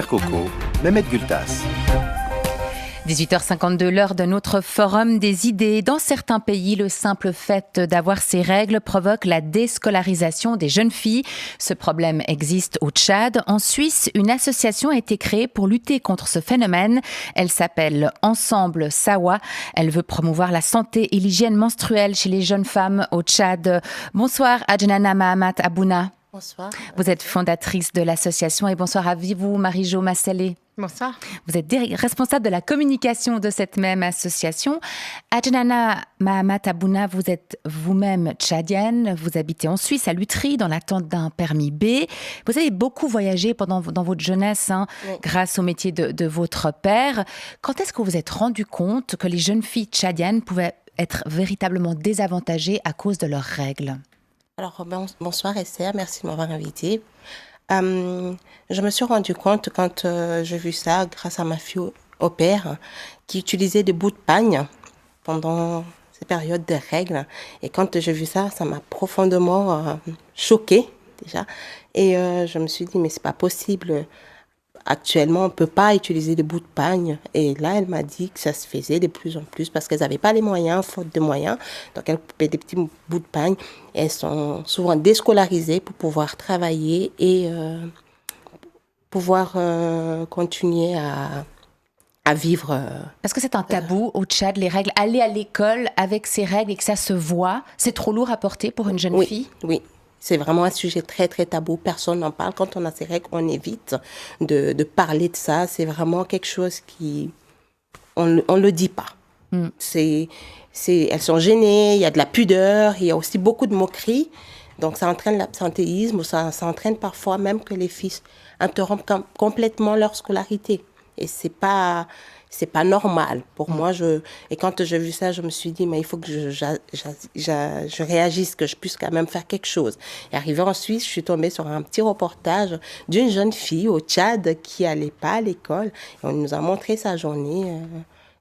Coco, Mehmet Gültas. 18h52, l'heure d'un autre forum des idées. Dans certains pays, le simple fait d'avoir ces règles provoque la déscolarisation des jeunes filles. Ce problème existe au Tchad. En Suisse, une association a été créée pour lutter contre ce phénomène. Elle s'appelle Ensemble Sawa. Elle veut promouvoir la santé et l'hygiène menstruelle chez les jeunes femmes au Tchad. Bonsoir, Adjnana Mahamat Abouna. Bonsoir. Vous êtes fondatrice de l'association et bonsoir à vous, Marie-Jo Massalé. Bonsoir. Vous êtes responsable de la communication de cette même association. Adjnana Mahamat Abouna, vous êtes vous-même tchadienne, vous habitez en Suisse, à Lutry, dans l'attente d'un permis B. Vous avez beaucoup voyagé dans votre jeunesse, oui, grâce au métier de votre père. Quand est-ce que vous vous êtes rendu compte que les jeunes filles tchadiennes pouvaient être véritablement désavantagées à cause de leurs règles ? Alors, bonsoir Esther, merci de m'avoir invitée. Je me suis rendu compte quand j'ai vu ça grâce à ma fille au père qui utilisait des bouts de pagne pendant ces périodes de règles. Et quand j'ai vu ça, ça m'a profondément choquée déjà. Et je me suis dit, mais c'est pas possible. Actuellement, on ne peut pas utiliser des bouts de pagne. Et là, elle m'a dit que ça se faisait de plus en plus parce qu'elles n'avaient pas les moyens, faute de moyens. Donc, elles coupaient des petits bouts de pagne. Et elles sont souvent déscolarisées pour pouvoir travailler et pouvoir continuer à vivre. Parce que c'est un tabou au Tchad, les règles. Aller à l'école avec ces règles et que ça se voit, c'est trop lourd à porter pour une jeune fille ? Oui. C'est vraiment un sujet très, très tabou. Personne n'en parle. Quand on a ces règles, on évite de parler de ça. C'est vraiment quelque chose qui... On ne le dit pas. Elles sont gênées, il y a de la pudeur, il y a aussi beaucoup de moqueries. Donc, ça entraîne l'absentéisme, ça entraîne parfois même que les filles interrompent complètement leur scolarité. Et c'est pas normal pour moi. Et quand j'ai vu ça, je me suis dit, mais il faut que je réagisse, que je puisse quand même faire quelque chose. Et arrivée en Suisse, je suis tombée sur un petit reportage d'une jeune fille au Tchad qui n'allait pas à l'école. Et on nous a montré sa journée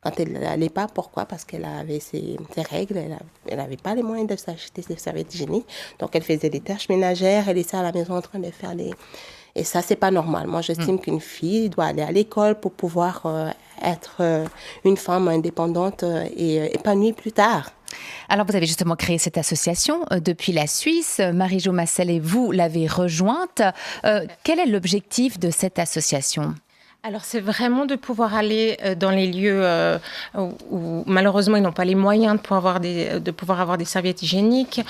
quand elle n'allait pas. Pourquoi ? Parce qu'elle avait ses règles, elle n'avait pas les moyens de s'acheter des serviettes hygiéniques. Donc, elle faisait des tâches ménagères, elle était à la maison en train de faire des... Et ça, c'est pas normal. Moi, j'estime qu'une fille doit aller à l'école pour pouvoir être une femme indépendante et épanouie plus tard. Alors, vous avez justement créé cette association depuis la Suisse. Marie-Jo Massalé, vous l'avez rejointe. Quel est l'objectif de cette association ? Alors, c'est vraiment de pouvoir aller dans les lieux où malheureusement ils n'ont pas les moyens de pouvoir avoir des serviettes hygiéniques,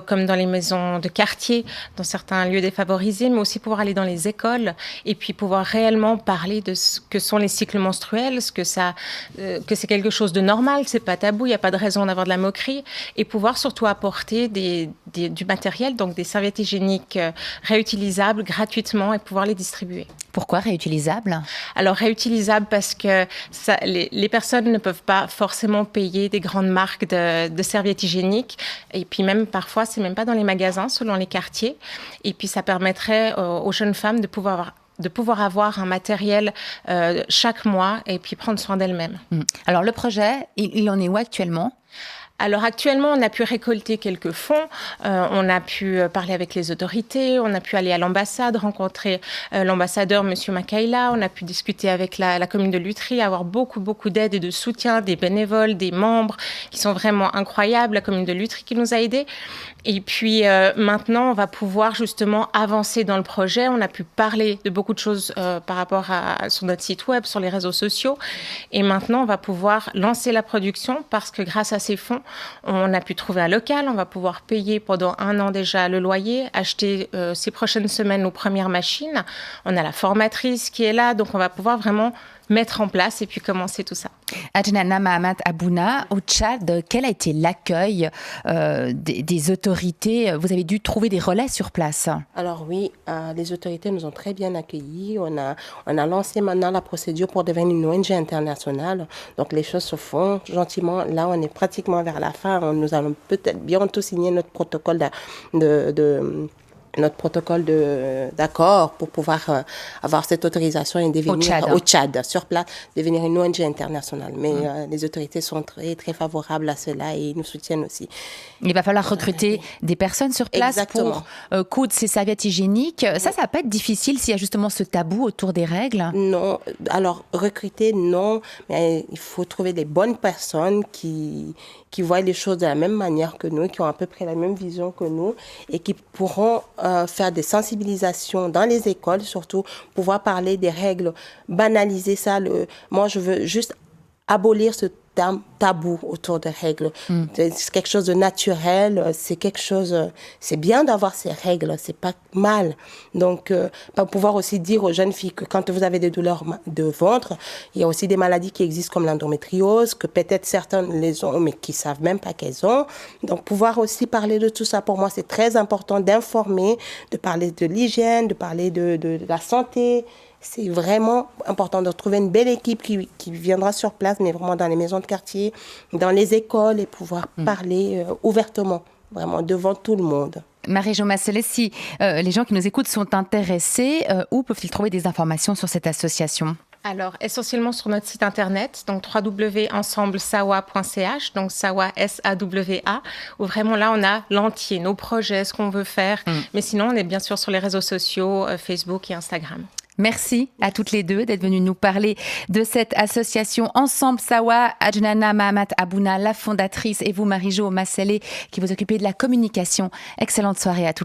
comme dans les maisons de quartier, dans certains lieux défavorisés, mais aussi pouvoir aller dans les écoles et puis pouvoir réellement parler de ce que sont les cycles menstruels, que c'est quelque chose de normal, c'est pas tabou, il n'y a pas de raison d'avoir de la moquerie, et pouvoir surtout apporter du matériel, donc des serviettes hygiéniques réutilisables gratuitement et pouvoir les distribuer. Pourquoi réutilisables ? Alors, réutilisable parce que les personnes ne peuvent pas forcément payer des grandes marques de serviettes hygiéniques. Et puis même, parfois, c'est même pas dans les magasins, selon les quartiers. Et puis, ça permettrait aux jeunes femmes de pouvoir avoir un matériel chaque mois et puis prendre soin d'elles-mêmes. Alors, le projet, il en est où actuellement ? Alors actuellement, on a pu récolter quelques fonds, on a pu parler avec les autorités, on a pu aller à l'ambassade, rencontrer l'ambassadeur Monsieur Makaila, on a pu discuter avec la commune de Lutry, avoir beaucoup d'aide et de soutien, des bénévoles, des membres qui sont vraiment incroyables, la commune de Lutry qui nous a aidés. Et puis maintenant, on va pouvoir justement avancer dans le projet. On a pu parler de beaucoup de choses par rapport sur notre site web, sur les réseaux sociaux. Et maintenant, on va pouvoir lancer la production parce que grâce à ces fonds, on a pu trouver un local. On va pouvoir payer pendant 1 an déjà le loyer, acheter ces prochaines semaines nos premières machines. On a la formatrice qui est là, donc on va pouvoir vraiment mettre en place et puis commencer tout ça. Adjnana Mahamat Abouna, au Tchad, quel a été l'accueil des autorités ? Vous avez dû trouver des relais sur place. Alors oui, les autorités nous ont très bien accueillis. On a lancé maintenant la procédure pour devenir une ONG internationale. Donc les choses se font gentiment. Là, on est pratiquement vers la fin. Nous allons peut-être bientôt signer notre protocole notre protocole d'accord pour pouvoir avoir cette autorisation et devenir au Tchad, sur place, devenir une ONG internationale. Mais les autorités sont très, très favorables à cela et ils nous soutiennent aussi. Il va falloir recruter des personnes sur place Exactement. pour coudre ces serviettes hygiéniques. Ça va pas être difficile s'il y a justement ce tabou autour des règles? Non. Alors, recruter, non. Mais il faut trouver les bonnes personnes qui voient les choses de la même manière que nous, qui ont à peu près la même vision que nous et qui pourront faire des sensibilisations dans les écoles, surtout pouvoir parler des règles, banaliser ça. Moi, je veux juste abolir ce tabou autour des règles. C'est quelque chose de naturel, c'est bien d'avoir ces règles, c'est pas mal. Donc, pouvoir aussi dire aux jeunes filles que quand vous avez des douleurs de ventre, il y a aussi des maladies qui existent comme l'endométriose, que peut-être certaines les ont, mais qui savent même pas qu'elles ont. Donc, pouvoir aussi parler de tout ça, pour moi, c'est très important d'informer, de parler de l'hygiène, de parler de la santé. C'est vraiment important de retrouver une belle équipe qui viendra sur place, mais vraiment dans les maisons de quartier, dans les écoles, et pouvoir parler ouvertement, vraiment devant tout le monde. Marie-Jo Masselet, si les gens qui nous écoutent sont intéressés, où peuvent-ils trouver des informations sur cette association ? Alors, essentiellement sur notre site internet, donc www.ensemblesawa.ch, donc Sawa, S-A-W-A, où vraiment là, on a l'entier, nos projets, ce qu'on veut faire. Mais sinon, on est bien sûr sur les réseaux sociaux, Facebook et Instagram. Merci à toutes les deux d'être venues nous parler de cette association Ensemble Sawa. Adjenana Mahamat Abouna, la fondatrice, et vous, Marie-Jo Masselet, qui vous occupez de la communication. Excellente soirée à toutes les deux.